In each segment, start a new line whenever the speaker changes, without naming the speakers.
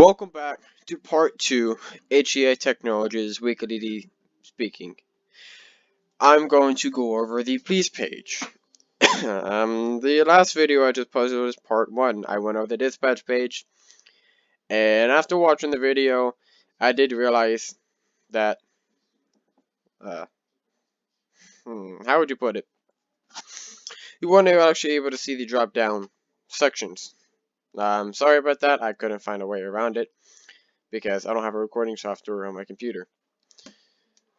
Welcome back to part 2, HEA Technologies Weekly Speaking. I'm going to go over the please page. The last video I just posted was part 1. I went over the dispatch page, and after watching the video, I did realize that, how would you put it? You weren't actually able to see the drop down sections. Sorry about that, I couldn't find a way around it, because I don't have a recording software on my computer.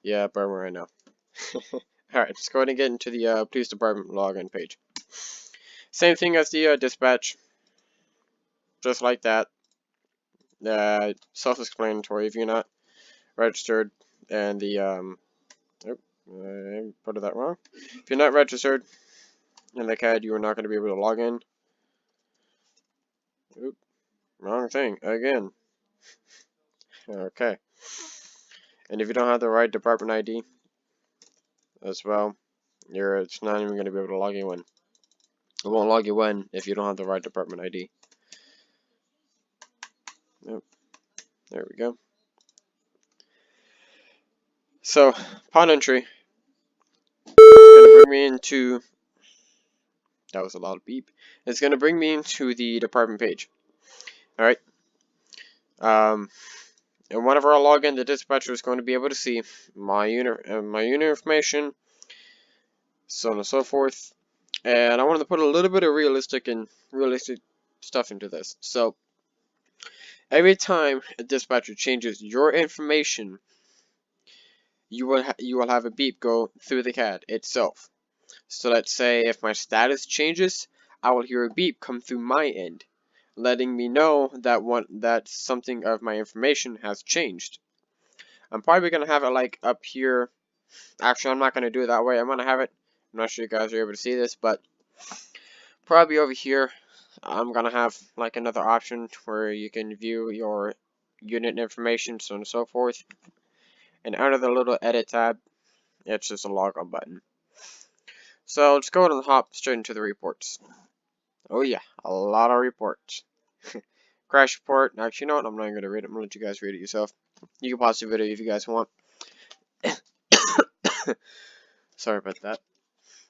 Yeah, bummer, I know. Alright, let's go ahead and get into the police department login page. Same thing as the dispatch. Just like that. Self-explanatory if you're not registered. And the, I put that wrong. If you're not registered in the CAD, you are not going to be able to log in. Oop, wrong thing, again. Okay. And if you don't have the right department ID as well, it's not even going to be able to log you in. It won't log you in if you don't have the right department ID. Yep. There we go. So, upon entry, it's going to bring me into, that was a loud beep, it's going to bring me into the department page. Alright. And whenever I log in, the dispatcher is going to be able to see my unit information, so on and so forth. And I wanted to put a little bit of realistic stuff into this. So, every time a dispatcher changes your information, you will have a beep go through the CAD itself. So let's say if my status changes, I will hear a beep come through my end, letting me know that something of my information has changed. I'm probably gonna have it like up here. Actually, I'm not gonna do it that way. I'm gonna have it. I'm not sure you guys are able to see this, but probably over here, I'm gonna have like another option where you can view your unit information, so on and so forth. And under the little edit tab, it's just a logon button. So let's go ahead and hop straight into the reports. Oh yeah, a lot of reports. Crash report. Actually, you know what? I'm not going to read it. I'm going to let you guys read it yourself. You can pause the video if you guys want. Sorry about that.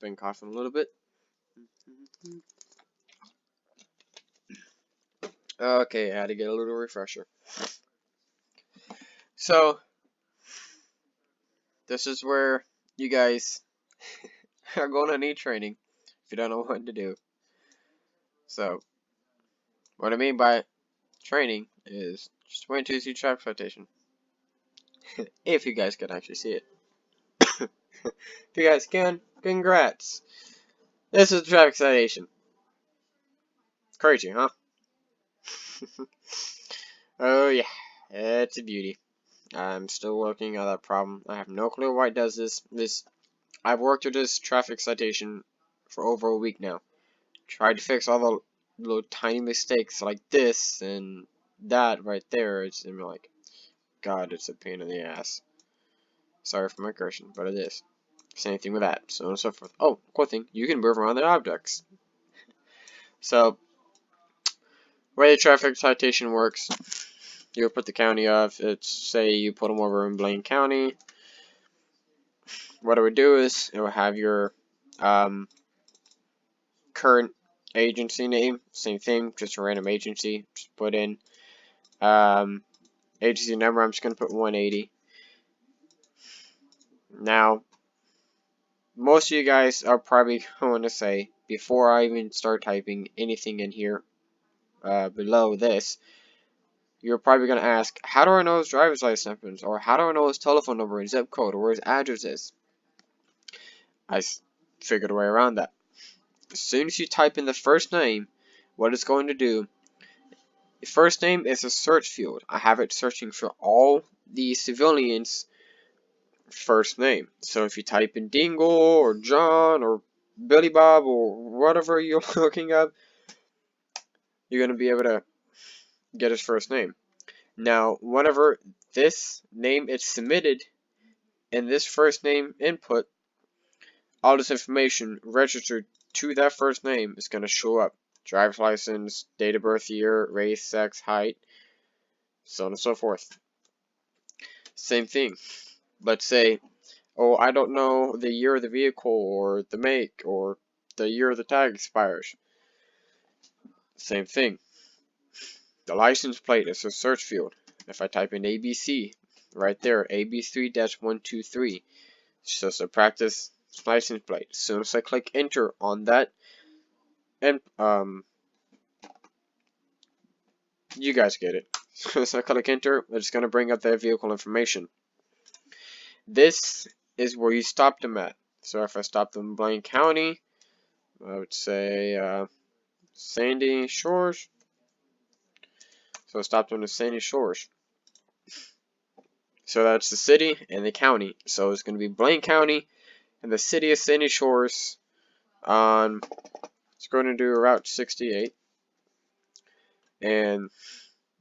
Been coughing a little bit. Okay, I had to get a little refresher. So, this is where you guys are going to need training if you don't know what to do. So, what I mean by training is just wait until you see traffic citation. If you guys can actually see it. If you guys can, congrats. This is the traffic citation. Crazy, huh? Oh yeah, it's a beauty. I'm still working on that problem. I have no clue why it does this. I've worked with this traffic citation for over a week now. Tried to fix all the little tiny mistakes like this and that right there. It's like, God, it's a pain in the ass. Sorry for my cursing, but it is. Same thing with that, so on and so forth. Oh, cool thing, you can move around the objects. So, way the traffic citation works, you'll put the county of, say you put them over in Blaine County. What it would do is, it will have your current agency name, same thing, just a random agency, just put in agency number, I'm just going to put 180. Now, most of you guys are probably going to say, before I even start typing anything in here below this, you're probably going to ask, how do I know his driver's license numbers, or how do I know his telephone number and zip code, or where his address is? I figured a way around that. As soon as you type in the first name, what it's going to do, the first name is a search field. I have it searching for all the civilians' first name. So if you type in Dingle or John or Billy Bob or whatever you're looking up, you're going to be able to get his first name. Now, whenever this name is submitted and this first name input, all this information registered to that first name is going to show up. Driver's license, date of birth year, race, sex, height, so on and so forth. Same thing. Let's say, oh, I don't know the year of the vehicle or the make or the year the tag expires. Same thing. The license plate is a search field. If I type in ABC, right there, AB3-123, it's just a practice license plate. As soon as I click enter on that, and you guys get it. As soon as I click enter, it's going to bring up that vehicle information. This is where you stop them at. So if I stop them in Blaine County, I would say Sandy Shores. So I stopped them in Sandy Shores. So that's the city and the county. So it's going to be Blaine County and the city of Sandy Shores on, it's going to do Route 68. And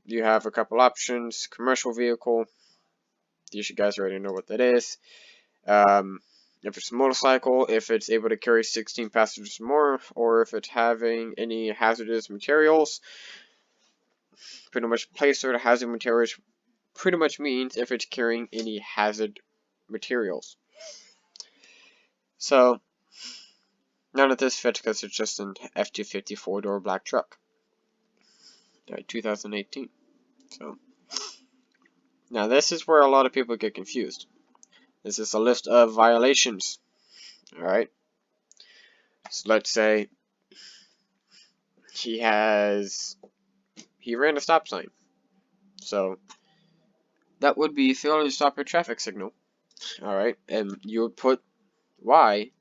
you have a couple options. Commercial vehicle. You guys already know what that is. If it's a motorcycle, if it's able to carry 16 passengers or more, or if it's having any hazardous materials. Pretty much placer to hazard materials pretty much means if it's carrying any hazard materials. So none of this fits because it's just an F-250 4-door black truck. 2018. So now this is where a lot of people get confused. This is a list of violations. Alright. So let's say he ran a stop sign. So that would be failing to stop a traffic signal. Alright, and you would put Y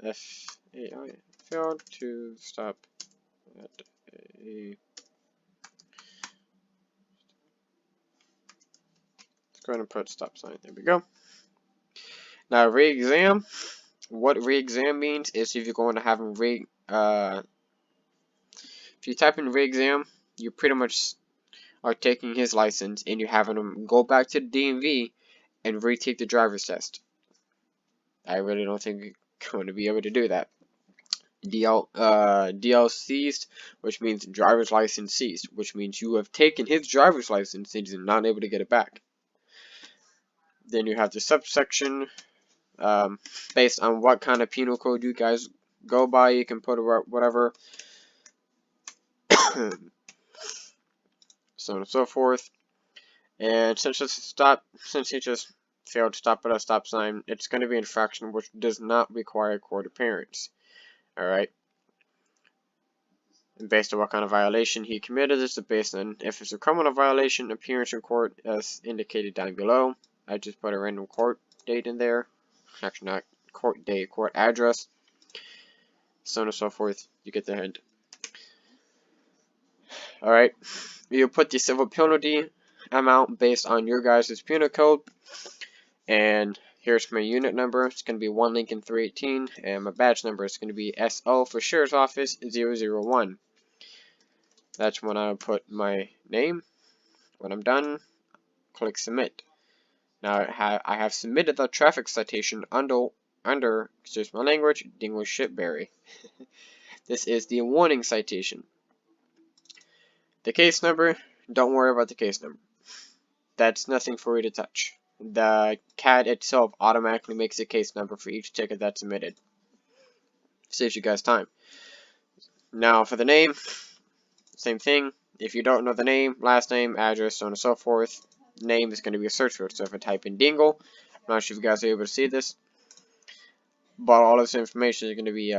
F-A-I failed to stop at a. Let's go ahead and put stop sign. There we go. Now re-exam. What re-exam means is if you're going to have him if you type in re-exam, you pretty much are taking his license and you're having him go back to the DMV and retake the driver's test. I really don't think you're going to be able to do that. DL seized, which means driver's license seized, which means you have taken his driver's license and he's not able to get it back. Then you have the subsection. Based on what kind of penal code you guys go by, you can put whatever. So on and so forth. And since he just failed to stop at a stop sign, it's going to be an infraction which does not require court appearance. Alright. And based on what kind of violation he committed, this is based on if it's a criminal violation, appearance in court as indicated down below. I just put a random court date in there. Actually not court date, court address. So on and so forth. You get the hint. Alright. You put the civil penalty amount based on your guys' penal code. And here's my unit number. It's going to be 1 Lincoln 318. And my badge number is going to be SO for Sheriff's Office 001. That's when I put my name. When I'm done, click submit. Now I have submitted the traffic citation under excuse my language, Dingle Shipberry. This is the warning citation. The case number, don't worry about the case number. That's nothing for you to touch. The CAD itself automatically makes a case number for each ticket that's submitted. Saves you guys time. Now for the name, same thing. If you don't know the name, last name, address, so on and so forth, name is going to be a search field. So if I type in Dingle, I'm not sure if you guys are able to see this, but all this information is going to be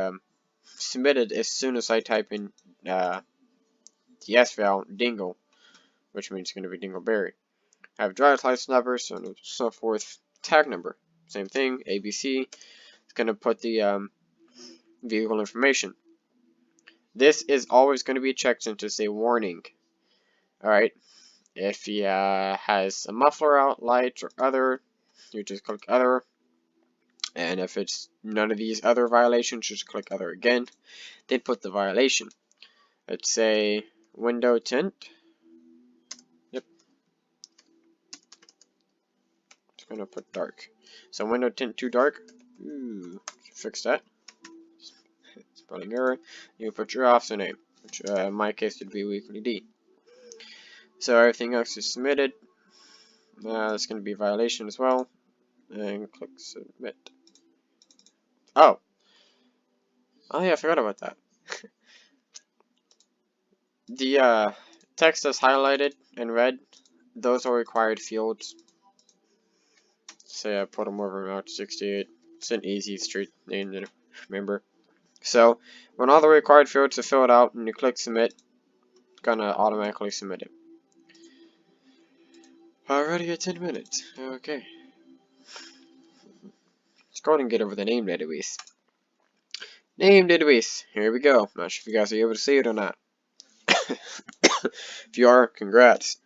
submitted as soon as I type in the S vowel, Dingle, which means it's going to be Dingleberry. I have driver's license number, so on and so forth. Tag number, same thing, ABC. It's going to put the vehicle information. This is always going to be checked into say warning. Alright, if he has a muffler out, lights, or other, you just click other. And if it's none of these other violations, just click other again. Then put the violation. Let's say window tint. Yep. It's going to put dark. So window tint too dark. Ooh, fix that. Spelling error. You put your officer name, which in my case would be Weekly D. So everything else is submitted. That's going to be a violation as well. And click submit. Oh yeah, I forgot about that. The text that's highlighted in red, those are required fields. Say I put them over Mdt 68. It's an easy street name to remember. So when all the required fields are filled out and you click submit, it's gonna automatically submit it. Already at 10 minutes. Okay. Let's go ahead and get over the name database. Name database. Here we go. Not sure if you guys are able to see it or not. If you are, congrats.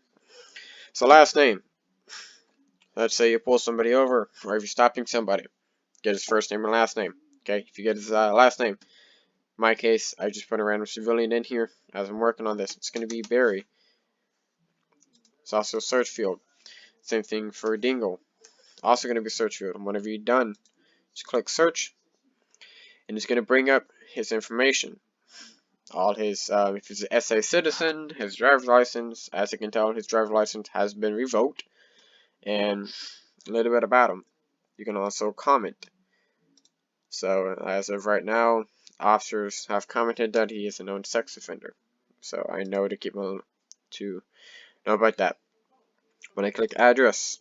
So last name. Let's say you pull somebody over, or if you're stopping somebody, get his first name and last name. Okay, if you get his last name, in my case, I just put a random civilian in here as I'm working on this. It's going to be Barry. It's also a search field. Same thing for Dingle. Also going to be a search field. And whenever you're done, just click search, and it's going to bring up his information. All his, if he's an SA citizen, his driver's license. As you can tell, his driver's license has been revoked. And a little bit about him. You can also comment. So as of right now, officers have commented that he is a known sex offender. So I know to know about that. When I click address,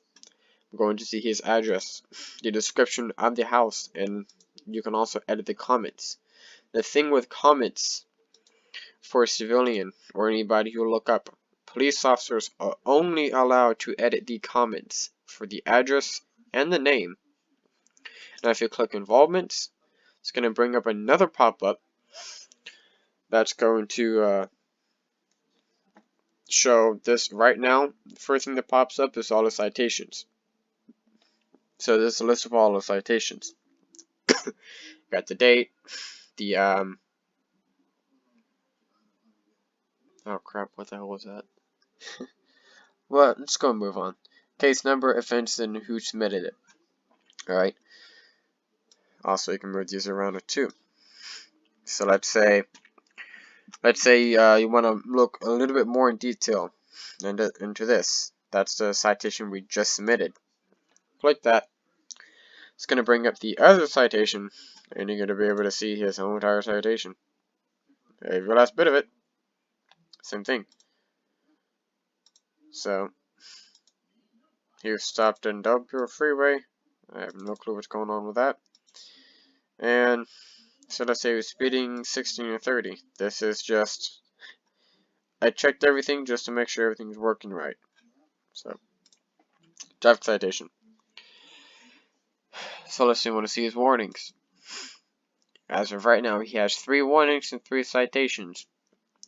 I'm going to see his address, the description of the house, and you can also edit the comments. The thing with comments for a civilian or anybody who look up, police officers are only allowed to edit the comments for the address and the name. Now if you click involvements, it's going to bring up another pop-up that's going to show this right now. The first thing that pops up is all the citations. So this is a list of all the citations. Got the date, the oh crap, what the hell was that? Well, let's go and move on. Case number, offense, and who submitted it. Alright. Also, you can move these around too. So let's say you want to look a little bit more in detail into this. That's the citation we just submitted. Click that. It's going to bring up the other citation, and you're going to be able to see his whole entire citation. Every last bit of it. Same thing. So, he was stopped in W Freeway. I have no clue what's going on with that. And so let's say he was speeding 16 or 30. This is just, I checked everything just to make sure everything's working right. So, traffic citation. So let's see, want to see his warnings. As of right now, he has 3 warnings and 3 citations.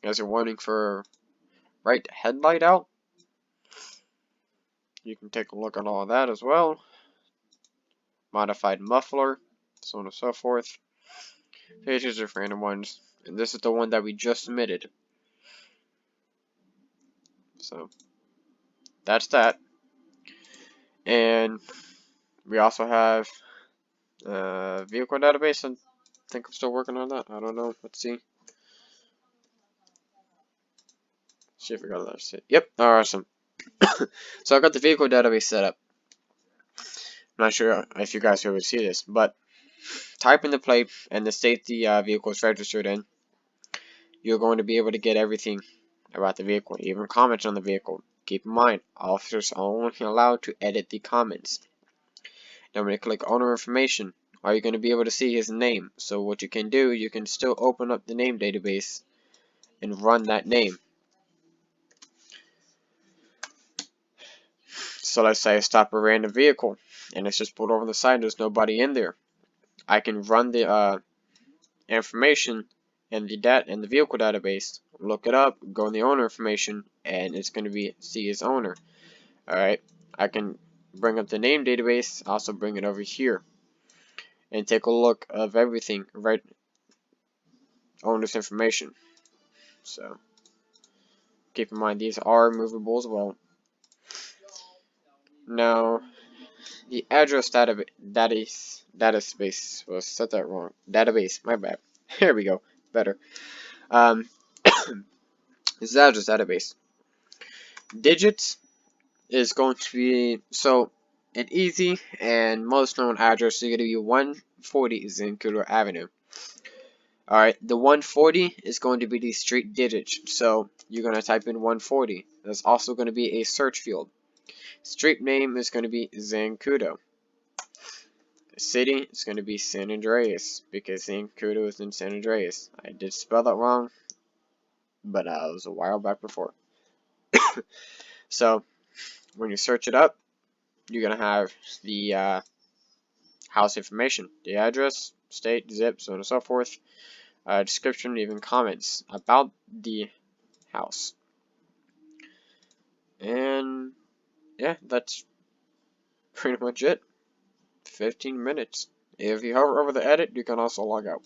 He has a warning for right headlight out. You can take a look at all of that as well. Modified muffler, so on and so forth. Pages are random ones, and this is the one that we just submitted. So that's that. And we also have vehicle database. I think I'm still working on that. I don't know. Let's see. See if we got that shit. Yep. Awesome. So I got the vehicle database set up. I'm not sure if you guys are able to see this, but type in the plate and the state the vehicle is registered in. You're going to be able to get everything about the vehicle, even comments on the vehicle. Keep in mind, officers are only allowed to edit the comments. Now when you click owner information, are you going to be able to see his name? So what you can do, you can still open up the name database and run that name. So let's say I stop a random vehicle and it's just pulled over on the side, there's nobody in there. I can run the information and the vehicle database, look it up, go in the owner information, and it's going to see his owner. Alright, I can bring up the name database, also bring it over here, and take a look of everything, right, owner's information. So keep in mind these are movable as well. Now the address database was set that wrong. Database, my bad. Here we go, better. This is address database. Digits is going to be, so an easy and most known address is going to be 140 Zancudo Avenue. Alright, the 140 is going to be the street digits, so you're going to type in 140. There's also going to be a search field. Street name is going to be Zancudo. The city is going to be San Andreas, because Zancudo is in San Andreas. I did spell that wrong, but it was a while back before. So, when you search it up, you're going to have the house information, the address, state, zip, so on and so forth, description, even comments about the house. And yeah, that's pretty much it. 15 minutes. If you hover over the edit, you can also log out.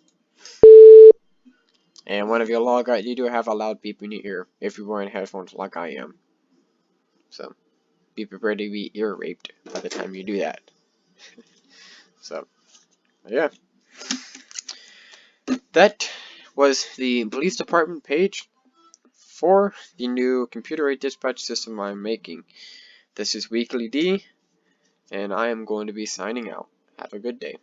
And whenever you log out, you do have a loud beep in your ear if you're wearing headphones like I am. So be prepared to be ear raped by the time you do that. So yeah, that was the police department page for the new computer-aided dispatch system I'm making. This is Weekly D, and I am going to be signing out. Have a good day.